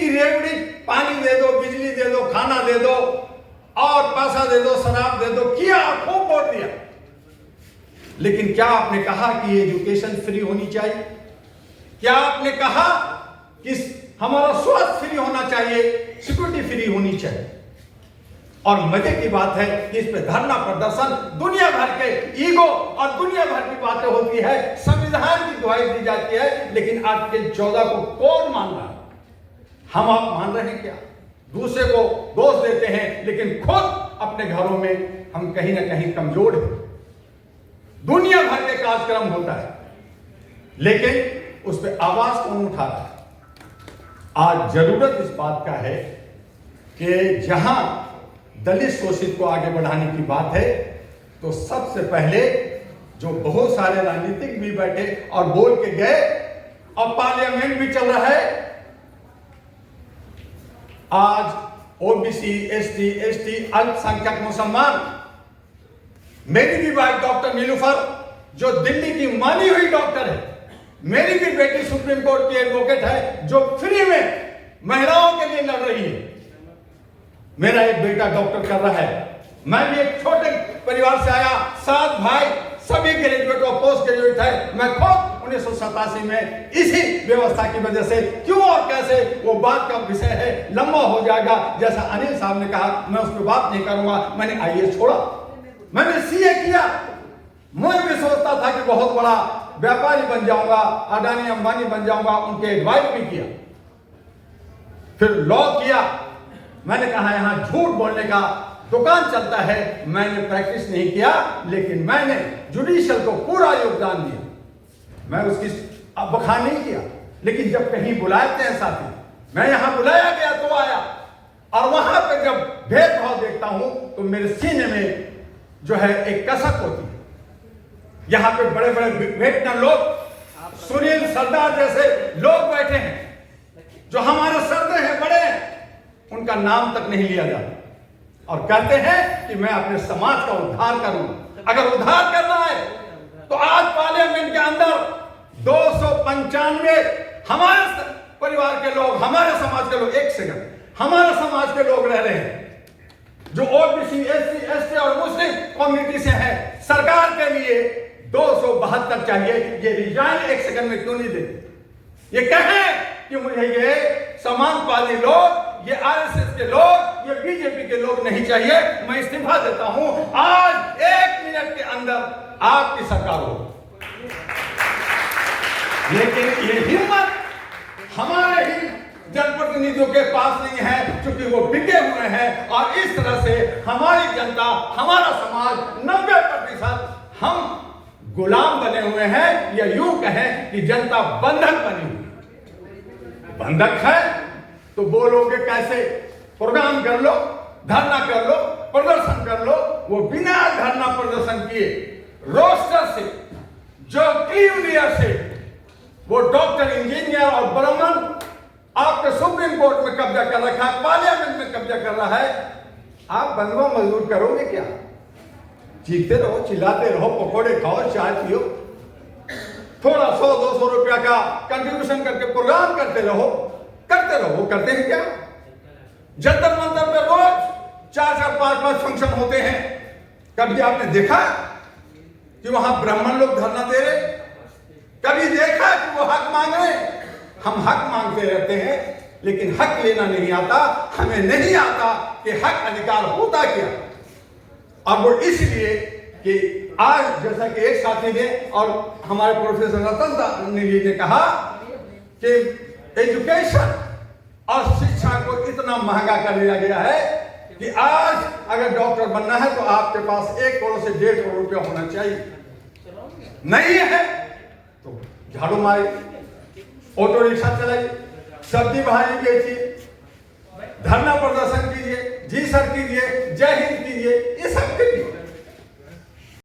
इतनी रेवड़ी, पानी दे दो, बिजली दे दो, खाना दे दो और पैसा दे दो, शराब दे दो, किया, खूब वोट दिया। लेकिन क्या आपने कहा कि एजुकेशन फ्री होनी चाहिए? क्या आपने कहा कि हमारा स्वास्थ्य फ्री होना चाहिए, सिक्योरिटी फ्री होनी चाहिए? और मजे की बात है कि इस पे धरना प्रदर्शन, दुनिया भर के ईगो और दुनिया भर की बातें होती है, संविधान की दुहाई दी जाती है, लेकिन आर्टिकल 14 को कौन मान रहा है? हम आप मान रहे हैं क्या? दूसरे को दोष देते हैं, लेकिन खुद अपने घरों में हम कहीं ना कहीं कमजोर हैं। दुनिया भर के कार्यक्रम होता है, लेकिन उस पर आवाज कौन उठा रहा है? आज जरूरत इस बात का है कि जहां दलित शोषित को आगे बढ़ाने की बात है, तो सबसे पहले जो बहुत सारे राजनीतिक भी बैठे और बोल के गए, और पार्लियामेंट भी चल रहा है, आज ओबीसी, एसटी, अल्पसंख्यक मुसलमान, मेरी भी वाइफ डॉक्टर नीलूफर जो दिल्ली की मानी हुई डॉक्टर है, मेरी भी बेटी सुप्रीम कोर्ट की एडवोकेट है जो फ्री में महिलाओं के लिए लड़ रही है। मेरा एक बेटा डॉक्टर कर रहा है। मैं भी एक छोटे परिवार से आया, 7 भाई, सभी ग्रेजुएट और पोस्ट ग्रेजुएट है। मैं खुद 1987 में इसी व्यवस्था की वजह से, क्यों और कैसे, वो बात का विषय है, लंबा हो जाएगा। जैसा अनिल साहब ने कहा, मैं उस पर बात नहीं करूंगा। मैंने आईएएस छोड़ा, मैंने सीए किया। मैं भी सोचता था कि बहुत बड़ा व्यापारी बन जाऊंगा, अडानी अंबानी बन जाऊंगा, उनके एडवाइस भी किया। फिर लॉ किया। मैंने कहा यहां झूठ बोलने का दुकान चलता है, मैंने प्रैक्टिस नहीं किया, लेकिन मैंने जुडिशियल को पूरा योगदान दिया। मैं उसकी बखान नहीं किया, लेकिन जब कहीं बुलाते हैं साथी, मैं यहां बुलाया गया तो आया, और वहां पे जब भेदभाव देखता हूं तो मेरे सीने में जो है एक कसक होती है। यहां पे बड़े बड़े वेटनर लोग, सुनील सरदार जैसे लोग बैठे हैं, जो हमारे सरदे हैं, बड़े हैं, उनका नाम तक नहीं लिया जाता, और कहते हैं कि मैं अपने समाज का उद्धार करूंगा। अगर उद्धार करना है तो आज पार्लियामेंट के अंदर 295 हमारे परिवार के लोग, हमारे समाज के लोग, एक सेकंड, हमारे समाज के लोग रह रहे हैं, जो ओबीसी, एससी, एसटी और मुस्लिम कम्युनिटी से हैं। सरकार के लिए 272 चाहिए। ये रिजाइन एक सेकंड में क्यों नहीं देते? ये कहें कि मुझे ये समाजवादी लोग, ये आरएसएस के लोग, ये बीजेपी के लोग नहीं चाहिए, मैं इस्तीफा देता हूं। आज 1 मिनट के अंदर आपकी सरकार हो। लेकिन ये हिम्मत हमारे ही जनप्रतिनिधियों के पास नहीं है, क्योंकि वो बिके हुए हैं, और इस तरह से हमारी जनता, हमारा समाज 90% हम गुलाम बने हुए हैं, या यूं कहें कि जनता बंधक बनी हुई। बंधक है तो बोलोगे कैसे? प्रोग्राम कर लो, धरना कर लो, प्रदर्शन कर लो। वो बिना धरना प्रदर्शन किए रोस्टर से, जो क्रीम से, वो डॉक्टर, इंजीनियर और ब्राह्मण आपके सुप्रीम कोर्ट में कब्जा कर रखा है, पार्लियामेंट में कब्जा कर रहा है। आप बंधुआ मजदूर करोगे क्या? चीखते रहो, चिल्लाते रहो, पकौड़े खाओ, चाय पियो, थोड़ा 100-200 रुपया का कंट्रीब्यूशन करके प्रोग्राम करते रहो। वो करते हैं क्या? जंतर मंतर पे रोज 4-4, 5-5 फंक्शन होते हैं। कभी आपने देखा कि वहां ब्राह्मण लोग धरना दे रहे? कभी देखा कि वो हक मांग रहे? हम हक मांगते रहते हैं, लेकिन हक लेना नहीं आता। हमें नहीं आता कि हक अधिकार होता क्या। और वो इसलिए कि आज जैसा कि एक साथी ने और हमारे प्रोफेसर रतन जी ने कहा कि एजुकेशन और शिक्षा को इतना महंगा कर दिया गया है कि आज अगर डॉक्टर बनना है तो आपके पास 1 करोड़ से 1.5 करोड़ रुपया होना चाहिए। नहीं है तो झाड़ू मारिए, ऑटो रिक्शा चलाइए, सब्जी भाजी बेचिए, धरना प्रदर्शन कीजिए, जी सर कीजिए, जय हिंद कीजिए, ये सब